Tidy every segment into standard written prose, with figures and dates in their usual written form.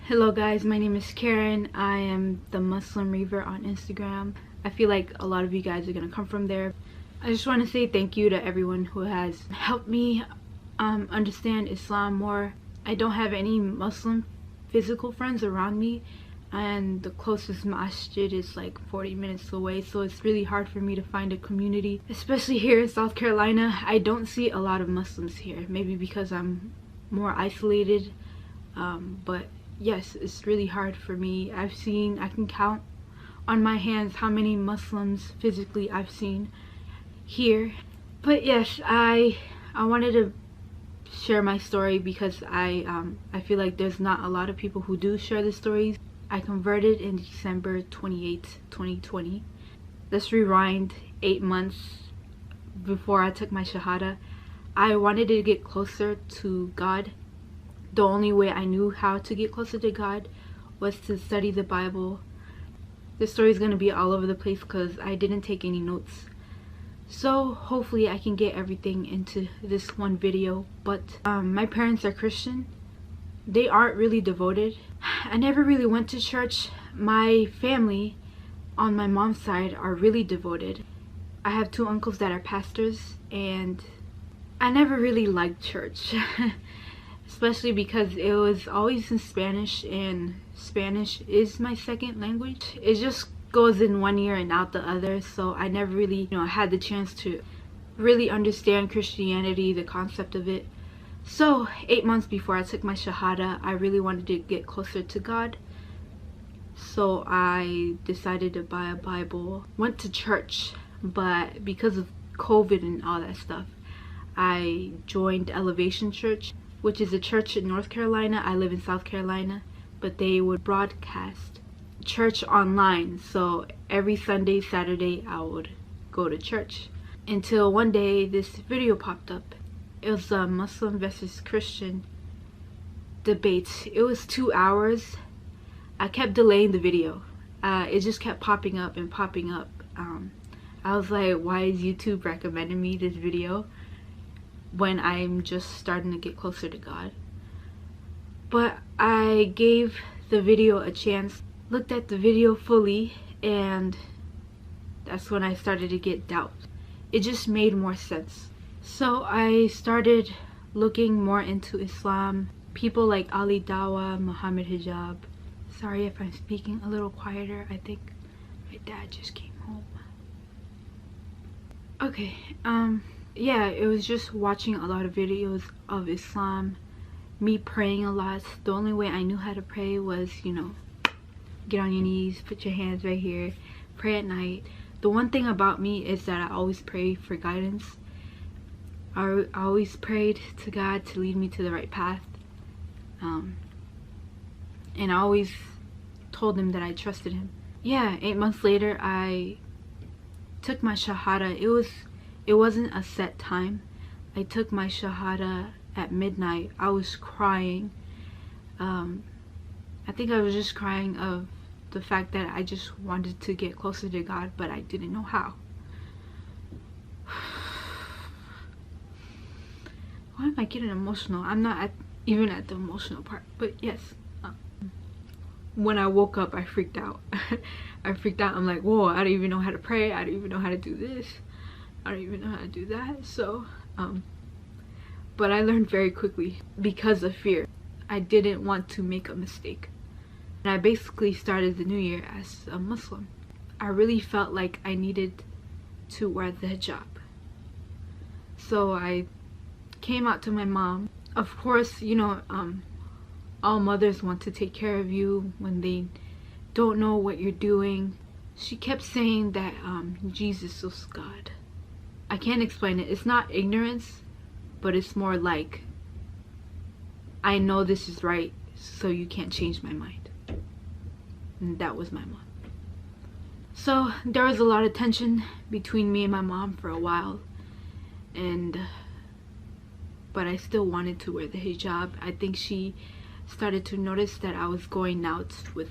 Hello guys, my name is Karen. I am the Muslim Reaver on Instagram. I feel like a lot of you guys are gonna come from there. I just want to say thank you to everyone who has helped me understand Islam more. I don't have any Muslim physical friends around me, and the closest masjid is like 40 minutes away, so it's really hard for me to find a community, especially here in South Carolina. I don't see a lot of Muslims here, maybe because I'm more isolated, but yes, it's really hard for me. I can count on my hands how many Muslims physically I've seen here. But yes, I wanted to share my story because I feel like there's not a lot of people who do share the stories. I converted in December 28th, 2020. Let's rewind 8 months before I took my Shahada. I wanted to get closer to God. The only way I knew how to get closer to God was to study the Bible. This story is going to be all over the place because I didn't take any notes. So hopefully I can get everything into this one video. But my parents are Christian. They aren't really devoted. I never really went to church. My family on my mom's side are really devoted. I have 2 uncles that are pastors, and I never really liked church. Especially because it was always in Spanish, and Spanish is my second language. It just goes in one ear and out the other, so I never really had the chance to really understand Christianity, the concept of it. So 8 months before I took my Shahada, I really wanted to get closer to God, so I decided to buy a Bible. Went to church, but because of COVID and all that stuff, I joined Elevation Church, which is a church in North Carolina. I live in South Carolina, but they would broadcast church online, so every Sunday, Saturday I would go to church, until one day this video popped up. It was a Muslim versus Christian debate. It was 2 hours. I kept delaying the video. It just kept popping up and popping up. I was like, why is YouTube recommending me this video when I'm just starting to get closer to God? But I gave the video a chance, looked at the video fully, and that's when I started to get doubt. It just made more sense. So I started looking more into Islam. People like Ali Dawah, Muhammad Hijab. Sorry if I'm speaking a little quieter. I think my dad just came home. Okay, yeah, it was just watching a lot of videos of Islam, me praying a lot. The only way I knew how to pray was, get on your knees, put your hands right here, pray at night. The one thing about me is that I always pray for guidance. I always prayed to God to lead me to the right path. And I always told him that I trusted him. Yeah, 8 months later, I took my Shahada. It wasn't a set time. I took my Shahada at midnight. I was crying. I think I was just crying of the fact that I just wanted to get closer to God, but I didn't know how. Why am I getting emotional? I'm not even at the emotional part, but yes. When I woke up, I freaked out. I freaked out. I'm like, whoa, I don't even know how to pray. I don't even know how to do this. I don't even know how to do that. So, but I learned very quickly because of fear. I didn't want to make a mistake. And I basically started the new year as a Muslim. I really felt like I needed to wear the hijab. So I came out to my mom. Of course, all mothers want to take care of you when they don't know what you're doing. She kept saying that Jesus was God. I can't explain it. It's not ignorance, but it's more like, I know this is right, so you can't change my mind. And that was my mom. So there was a lot of tension between me and my mom for a while, but I still wanted to wear the hijab. I think she started to notice that I was going out with,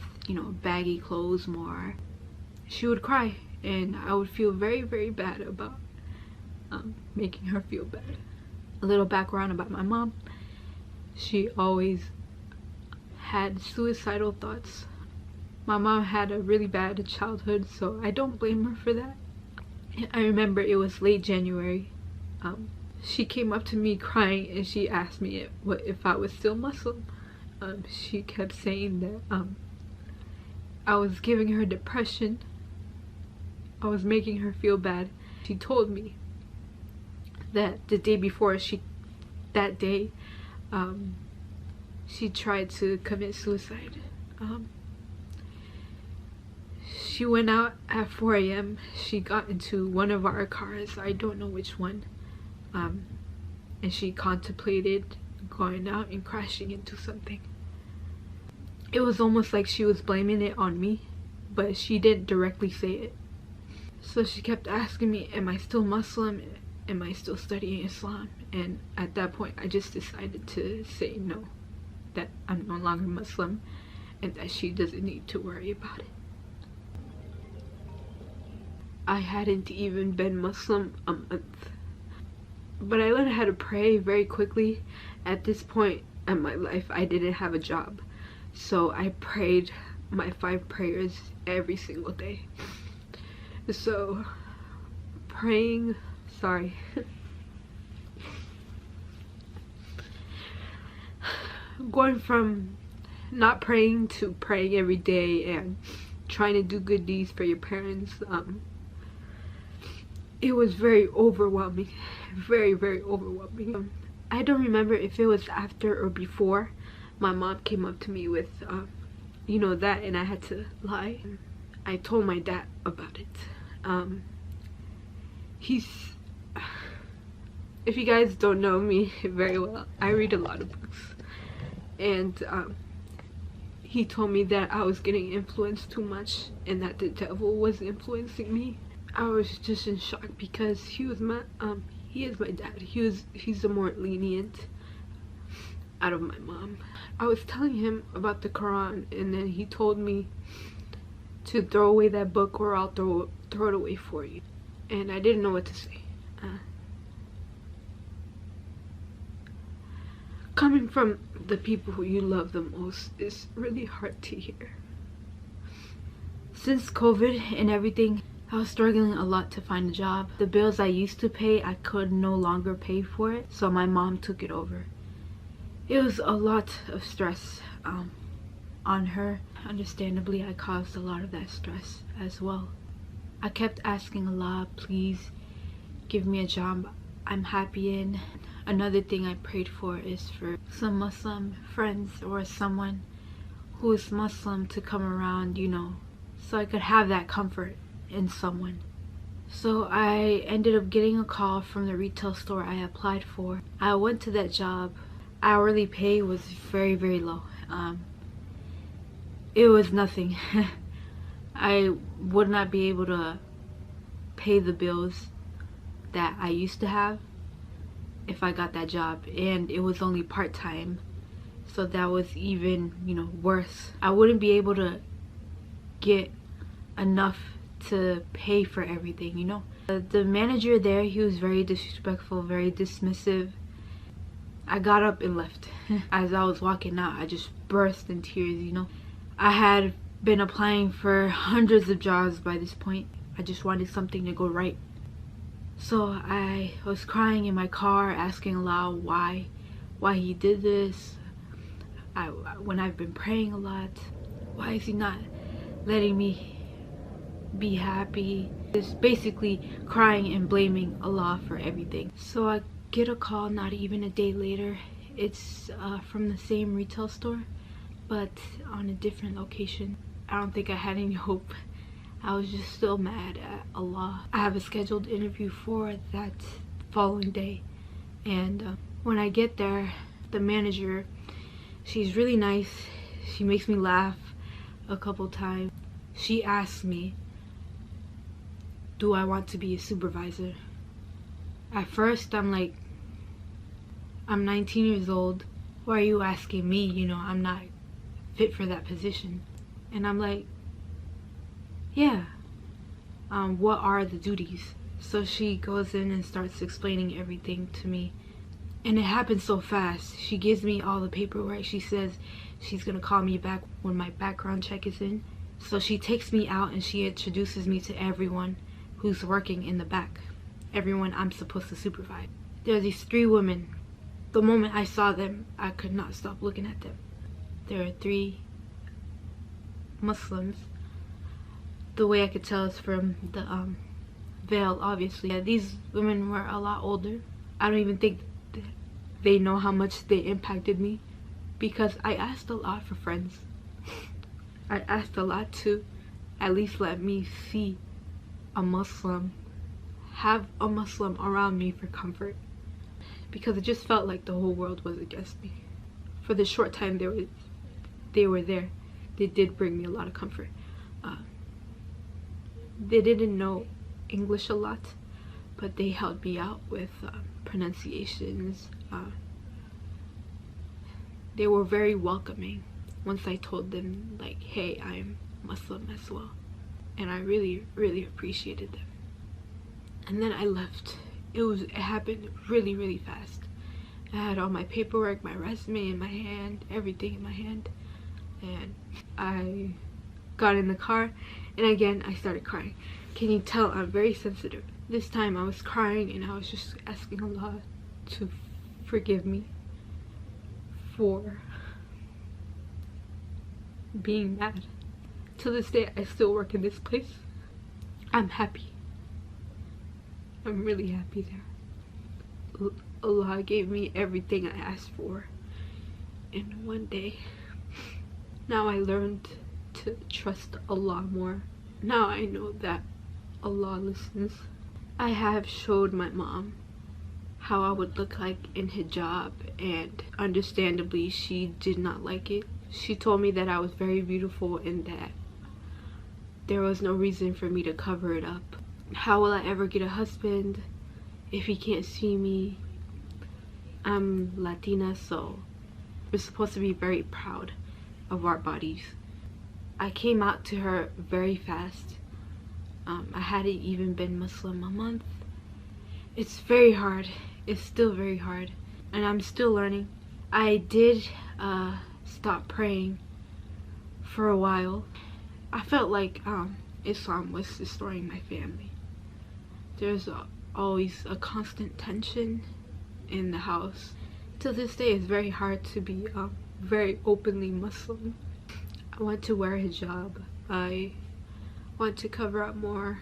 baggy clothes more. She would cry, and I would feel very, very bad about making her feel bad. A little background about my mom. She always had suicidal thoughts. My mom had a really bad childhood, so I don't blame her for that. I remember it was late January. She came up to me crying and she asked me if I was still Muslim. She kept saying that I was giving her depression. I was making her feel bad. She told me that the day before she tried to commit suicide. She went out at 4 a.m. She got into one of our cars, I don't know which one, and she contemplated going out and crashing into something. It was almost like she was blaming it on me, but she didn't directly say it. So she kept asking me, am I still Muslim? Am I still studying Islam? And at that point I just decided to say no, that I'm no longer Muslim and that she doesn't need to worry about it. I hadn't even been Muslim a month, but I learned how to pray very quickly. At this point in my life, I didn't have a job, so I prayed my 5 prayers every single day. So praying, sorry, going from not praying to praying every day and trying to do good deeds for your parents, it was very overwhelming, very overwhelming. I don't remember if it was after or before my mom came up to me with you know, that, and I had to lie. I told my dad about it. If you guys don't know me very well, I read a lot of books, and he told me that I was getting influenced too much and that the devil was influencing me. I was just in shock because he is my dad. He's the more lenient out of my mom. I was telling him about the Quran, and then he told me to throw away that book or I'll throw it away for you. And I didn't know what to say. Coming from the people who you love the most is really hard to hear. Since COVID and everything, I was struggling a lot to find a job. The bills I used to pay, I could no longer pay for it, so my mom took it over. It was a lot of stress on her. Understandably, I caused a lot of that stress as well. I kept asking Allah, please give me a job I'm happy in. Another thing I prayed for is for some Muslim friends or someone who is Muslim to come around, you know, so I could have that comfort in someone. So I ended up getting a call from the retail store I applied for. I went to that job. Hourly pay was very low. It was nothing. I would not be able to pay the bills that I used to have if I got that job, and it was only part-time, so that was even, you know, worse. I wouldn't be able to get enough to pay for everything, you know. The manager there, he was very disrespectful, very dismissive. I got up and left. As I was walking out, I just burst in tears, you know. I had been applying for hundreds of jobs by this point. I just wanted something to go right. So I was crying in my car, asking Allah why he did this. When I've been praying a lot, why is he not letting me be happy? Just basically crying and blaming Allah for everything. So I get a call not even a day later. It's from the same retail store, but on a different location. I don't think I had any hope. I was just still mad at Allah. I have a scheduled interview for that following day, and when I get there, the manager, she's really nice. She makes me laugh a couple times. She asked me, do I want to be a supervisor? At first I'm like, I'm 19 years old. Why are you asking me? You know, I'm not fit for that position. And I'm like, yeah, what are the duties? So she goes in and starts explaining everything to me, And it happened so fast. She gives me all the paperwork. She says she's gonna call me back when my background check is in. So she takes me out and she introduces me to everyone who's working in the back. Everyone I'm supposed to supervise. There are these 3 women. The moment I saw them, I could not stop looking at them. There are 3 Muslims. The way I could tell is from the veil, obviously. Yeah, these women were a lot older. I don't even think they know how much they impacted me, because I asked a lot for friends. I asked a lot to at least let me see a Muslim, have a Muslim around me for comfort, because it just felt like the whole world was against me. For the short time they were there, they did bring me a lot of comfort. They didn't know English a lot, but they helped me out with pronunciations. They were very welcoming once I told them, like, hey, I'm Muslim as well. And I really, really appreciated them. And then I left. It happened really, really fast. I had all my paperwork, my resume in my hand, everything in my hand. And I got in the car, and again I started crying. Can you tell I'm very sensitive? This time I was crying and I was just asking Allah to forgive me for being mad. To this day I still work in this place. I'm happy. I'm really happy there. Allah gave me everything I asked for in one day. Now I learned to trust Allah more. Now I know that Allah listens. I have showed my mom how I would look like in hijab, and understandably she did not like it. She told me that I was very beautiful and that there was no reason for me to cover it up. How will I ever get a husband if he can't see me? I'm Latina, so we're supposed to be very proud of our bodies. I came out to her very fast. I hadn't even been Muslim a month. It's very hard. It's still very hard, and I'm still learning. I did stop praying for a while. I felt like Islam was destroying my family. There's always a constant tension in the house. To this day, it's very hard to be very openly Muslim. I want to wear hijab. I want to cover up more.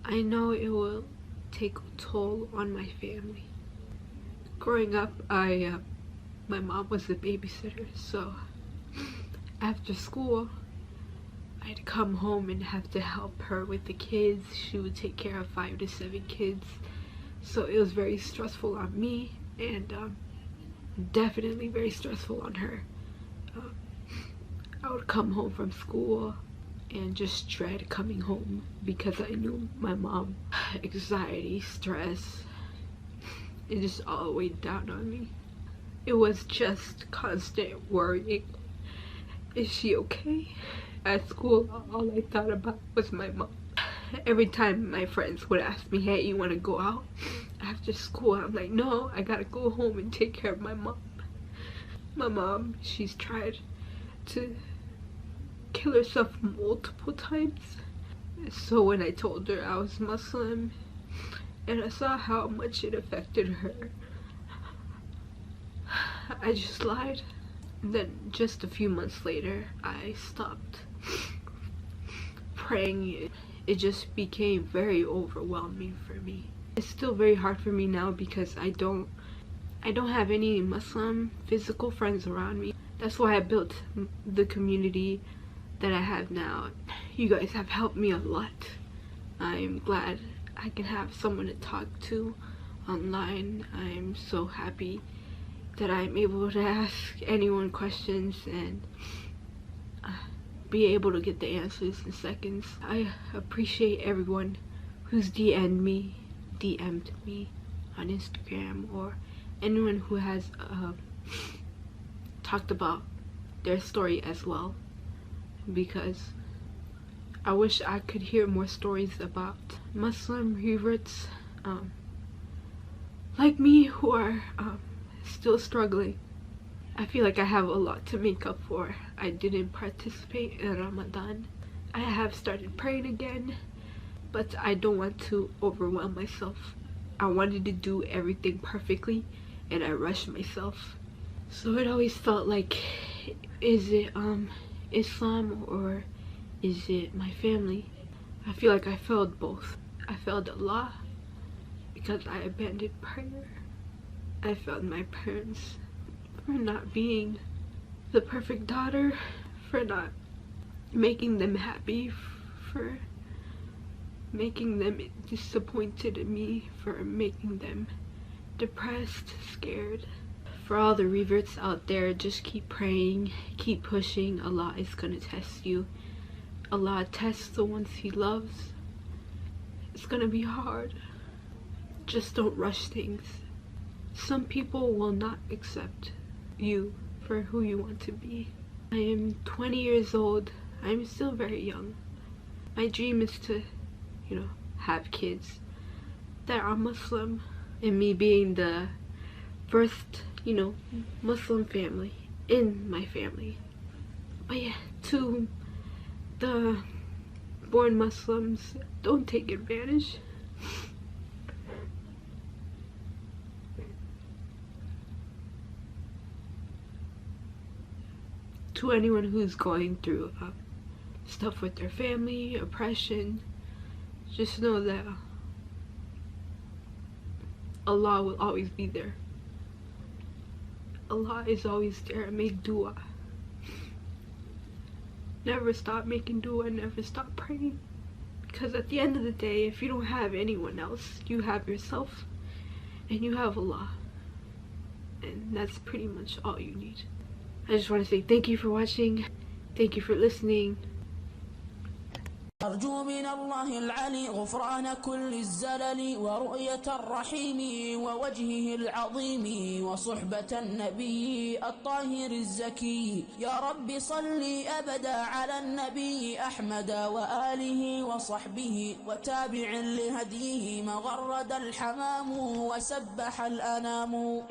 I know it will take a toll on my family. Growing up, my mom was the babysitter, so after school I'd come home and have to help her with the kids. She would take care of 5 to 7 kids, so it was very stressful on me, and definitely very stressful on her. I would come home from school and just dread coming home because I knew my mom. Anxiety, stress, it just all weighed down on me. It was just constant worrying. Is she okay? At school, all I thought about was my mom. Every time my friends would ask me, hey, you want to go out after school? I'm like, no, I gotta go home and take care of my mom. My mom, she's tried to kill herself multiple times. So when I told her I was Muslim and I saw how much it affected her, I just lied. And then just a few months later, I stopped praying. It just became very overwhelming for me. It's still very hard for me now because I don't have any Muslim physical friends around me. That's why I built the community that I have now. You guys have helped me a lot. I'm glad I can have someone to talk to online. I'm so happy that I'm able to ask anyone questions and be able to get the answers in seconds. I appreciate everyone who's DM'd me on Instagram, or anyone who has talked about their story as well, because I wish I could hear more stories about Muslim reverts like me who are still struggling. I feel like I have a lot to make up for. I didn't participate in Ramadan. I have started praying again, but I don't want to overwhelm myself. I wanted to do everything perfectly and I rushed myself. So it always felt like, is it Islam or is it my family? I feel like I failed both. I failed Allah because I abandoned prayer. I failed my parents for not being the perfect daughter, for not making them happy, for making them disappointed in me, for making them depressed, scared. For all the reverts out there, just keep praying, keep pushing. Allah is gonna test you. Allah tests the ones He loves. It's gonna be hard. Just don't rush things. Some people will not accept you for who you want to be. I am 20 years old. I'm still very young. My dream is to, have kids that are Muslim, and me being the first, Muslim family in my family. But yeah, to the born Muslims, don't take advantage. To anyone who's going through stuff with their family, oppression, just know that Allah will always be there. Allah is always there. Make dua. Never stop making dua, never stop praying. Because at the end of the day, if you don't have anyone else, you have yourself and you have Allah. And that's pretty much all you need. I just want to say thank you for watching. Thank you for listening. أرجو من الله العلي غفران كل الزلل ورؤية الرحيم ووجهه العظيم وصحبة النبي الطاهر الزكي. يا رب صل أبدا على النبي أحمد وآله وصحبه وتابع لهديه مغرد الحمام وسبح الأنام.